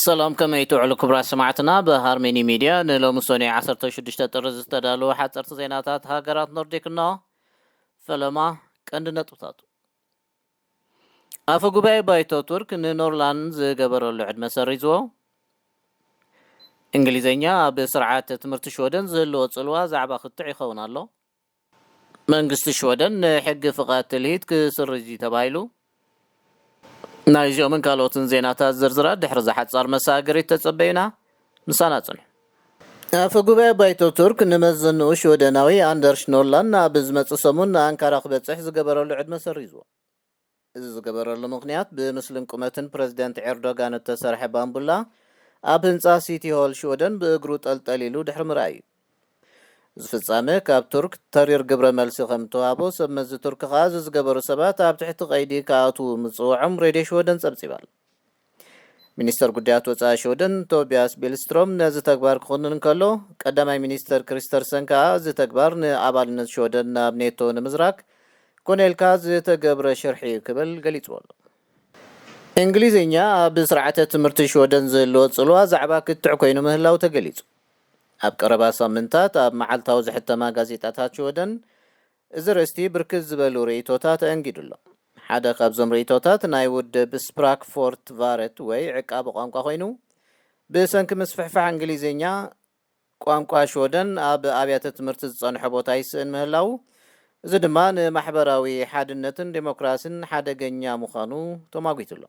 سلام كما يتوعلو كبرى سماعتنا بهارميني ميديا نلو مسوني 16 طرز استدالو حصرت زيناتات هاجرات نورديكنا فلما كندنا طوطات افو غباي بايتو ترك نورلاند زغبرلو عد مسريزو انجليزيኛ بسرعات تمرت شودن زلو صلوا زعبا خطع يخون الله منغست شودن حق فقات ليت كسرجي تبايلو نايجو من كالوتن زيناتا زرزرا دحر زحت صار مساغري تصبينا نساناصن فغوبا بايتو ترك نمزنو شودناوي اندرش نورلاند بزمص سمون انكارا خبصح زغبرلو عد مسريزو زغبرلو مخنيات بمسلم قمتن بريزيدنت اردوغان تسرح بامبولا ابنصا سيتي هول شودن بእግሩ ጠልጠሊሉ ድሕር ምራይ ዝፍጻመ ካብ ቱርክ ተሪር ግብረ መልሲ ከምተዋቦ ሰመዝ ቱርክ ኻዝ ዝገበሩ ሰባት ኣብ ትሕቲ ቀይዲ ካቱ ምጽውዕም ሬድዮ ሾደን ጸብጺባል ሚኒስተር ጉዳያት ወጻኢ ሾደን ቶቢያስ ቤልስትሮም ነዚ ተግባር ክኾንን ከሎ ቀዳማይ ሚኒስተር ክሪስተርሰን ካ እዚ ተግባር ንኣባልነት ሾደን ናብ ኔቶ ንምዝራክ ኮኔል ካዝ ተገብረ ሽርሒ ክብል ገሊጽዎ እንግሊዝኛ ብስርዓተ ትምህርቲ ሾደን ዘሎ ጽልዋ ዛዕባ ክትዕ ኮይኑ ምህላው ተገሊጹ ኣብ ቀረባ ሳምንታት ኣብ መዓልታዊ ዝሕተማ ጋዜጣታት ሾደን እዝርስቲ ብርክዝ ዝበሉ ሬቶታት እንግድሎ ሓደ ካብዞም ሬቶታት ናይ ውድብ ስፕራክፎርት ቫረት ወይ ዕቃብ ቋንቋ ኮይኑ ብሰንኪ ምስፍሕፋሕ እንግሊዝኛ ቋንቋ ሾደን ኣብ ኣብያተ ትምህርቲ ዝጸንሐ ቦታ ይስእን ምህላው እዚ ድማ ንማሕበራዊ ሓድነትን ዲሞክራሲን ሓደገኛ ምዃኑ ተማጊቱሎ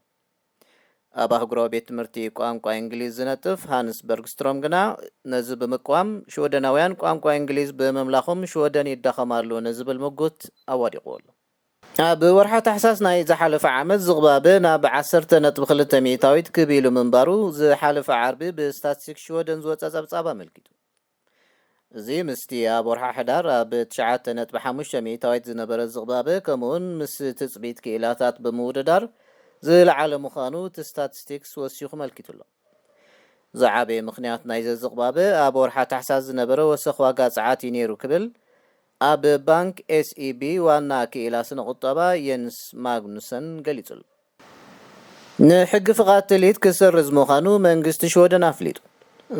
ኣብ ኣህጉራዊ ቤት ትምህርቲ ቋንቋ እንግሊዝ ዝነጥፍ ሃንስ በርግስትሮም ግና ነዚ ብምቋም ሾደናውያን ቋንቋ እንግሊዝ ብምምላኾም ሾደን ይዳኸማሉ ንዝብል ምጉት ኣዋዲቑሉ ኣብ ወርሓ ታሕሳስ ናይ ዝሓለፈ ዓመት ዝቕባበ ናብ 10.2 ሚእታዊት ክቢሉ ምንባሩ ዝሓለፈ ዓርቢ ብስታቲስቲክስ ሾደን ዝወፀ ጸብጻብ ኣመልኪቱ እዚ ምስቲ ኣብ ወርሓ ሕዳር ኣብ 9.5 ሚእታዊት ዝነበረ ዝቕባበ ከምኡውን ምስ ትጽቢት ክኢላታት ብምውድዳር ዝለዓለ ምዃኑ ስታቲስቲክስ ወሲኹ መልኪቱሎ ዝዓበ ምኽንያት ናይ ዝቕባበ ኣብ ወርሓ ታሕሳስ ዝነበረ ወሰኽ ዋጋ ጸዓት ነይሩ ክብል ኣብ ባንክ ኤስኢቢ ዋና ክኢላ ስነ ቁጠባ የንስ ማግኑሰን ገሊጹሉ ንሕጊ ፍቓድ ትልኢት ክሰርዝ ምዃኑ መንግስቲ ሾደን ኣፍሊጡ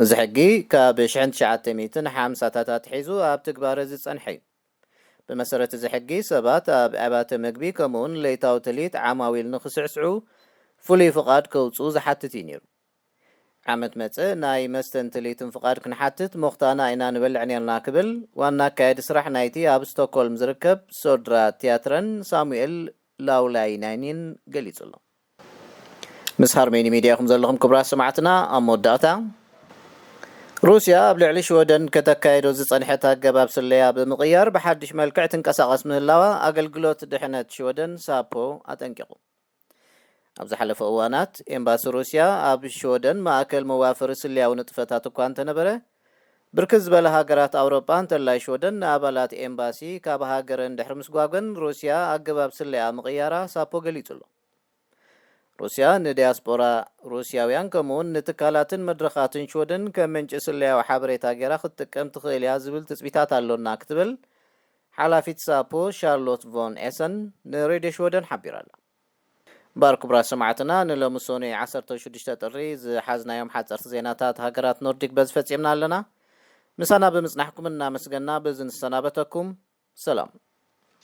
እዚ ሕጊ ካብ 1950ታት ሒዙ ኣብ ትግባር ዝጸንሐ እዩ بمسارة زحقي سبات أبعبات مقبي كمون ليتاو تليت عماويل نخسعسعو فولي فقاد كوتسو زحاتتينيرو عامت متى ناي مستن تليتن فقاد كنحاتت مختانا إنا نبلعني الناكبل وانا كايد سرح نايتي اب ستوكولم زركب سودرا تياترن سامويل لاولاي ناينين قليتلو مسهر ميني ميديا خمزلهم كبرا سمعتنا أمود داتا روسيا بلعلي شودن كتكايدو زصنحت አገባብ ስለያ በመቀየር በሐድሽ መልክዕ ትንቀሳቀስ ምህላዋ አገልግሎት ድሕነት ሽወደን ሳፖ አጠንቂቁ ኣብ ዝሓለፈ እዋናት ኤምባሲ ሩስያ ኣብ ሽወደን ማእከል መዋፈር ስለያው ንጥፈታት እኳ እንተነበረ ብርክዝ ዝበለ ሃገራት አውሮፓን ተላይ ሽወደን አባላት ኤምባሲ ካብ ሃገረን ድሕር ምስጓጎን ሩስያ አገባብ ስለያ መቀየራ ሳፖ ገሊጹሎ ሩስያ ንዲያስፖራ ሩስያውያን ከምኡን ንትካላትን መድረኻትን ሾደን ከመንጭ ስለያው ሓበሬታ ገራ ክትጥቀም ትኽእል እያ ዝብል ትጽቢታት ኣሎና ክትብል ሓላፊት ሳፖ ሻርሎት ቮን ኤሰን ንሬድዮ ሾደን ሓቢራላ ባርኩብራ ሰማዕትና ንለምሶኒ 16 ጥሪ ዝሓዝናዮም ሓጸርቲ ዜናታት ሃገራት ኖርዲክ በዝፈጺምና ኣለና ምሳና ብምጽናሕኩም እናመስገና በዝንሰናበተኩም ሰላም